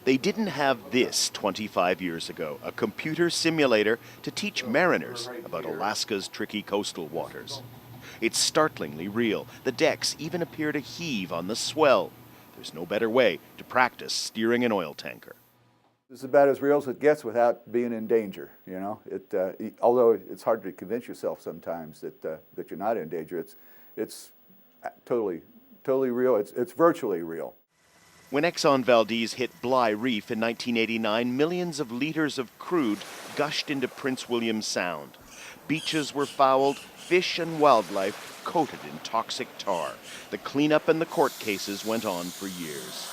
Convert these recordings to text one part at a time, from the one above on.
They didn't have this 25 years ago, a computer simulator to teach mariners about Alaska's tricky coastal waters. It's startlingly real. The decks even appear to heave on the swell. There's no better way to practice steering an oil tanker. It's about as real as it gets without being in danger, you know. Although it's hard to convince yourself sometimes that you're not in danger, it's totally real. It's virtually real. When Exxon Valdez hit Bligh Reef in 1989, millions of liters of crude gushed into Prince William Sound. Beaches were fouled, fish and wildlife coated in toxic tar. The cleanup and the court cases went on for years.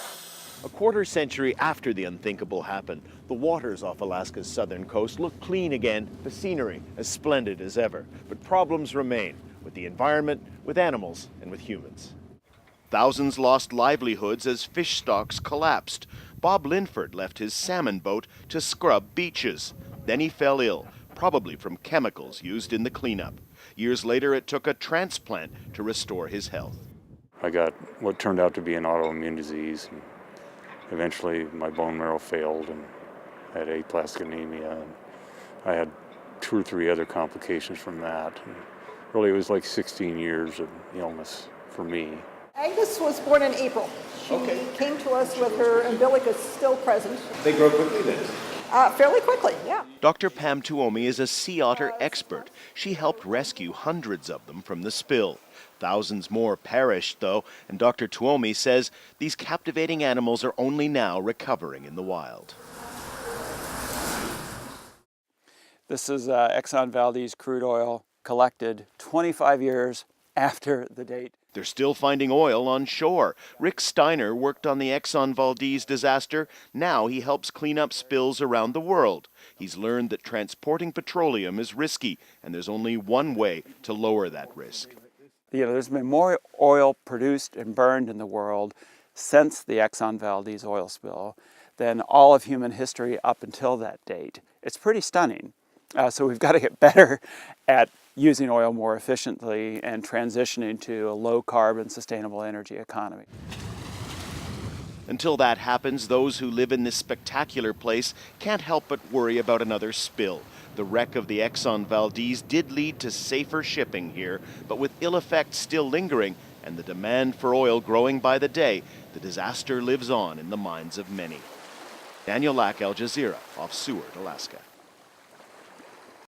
A quarter century after the unthinkable happened, the waters off Alaska's southern coast look clean again, the scenery as splendid as ever. But problems remain with the environment, with animals, and with humans. Thousands lost livelihoods as fish stocks collapsed. Bob Linford left his salmon boat to scrub beaches. Then he fell ill, probably from chemicals used in the cleanup. Years later, it took a transplant to restore his health. I got what turned out to be an autoimmune disease. And eventually, my bone marrow failed, and I had aplastic anemia. And I had 2 or 3 other complications from that. And really, it was like 16 years of illness for me. Agnes was born in April. She came to us with her umbilicus still present. They grow quickly then? Fairly quickly, yeah. Dr. Pam Tuomi is a sea otter expert. She helped rescue hundreds of them from the spill. Thousands more perished, though, and Dr. Tuomi says these captivating animals are only now recovering in the wild. This is Exxon Valdez crude oil collected 25 years after the date. They're still finding oil on shore. Rick Steiner worked on the Exxon Valdez disaster. Now he helps clean up spills around the world. He's learned that transporting petroleum is risky, and there's only one way to lower that risk. There's been more oil produced and burned in the world since the Exxon Valdez oil spill than all of human history up until that date. It's pretty stunning. So we've got to get better at using oil more efficiently and transitioning to a low-carbon, sustainable energy economy. Until that happens, those who live in this spectacular place can't help but worry about another spill. The wreck of the Exxon Valdez did lead to safer shipping here, but with ill effects still lingering and the demand for oil growing by the day, the disaster lives on in the minds of many. Daniel Lack, Al Jazeera, off Seward, Alaska.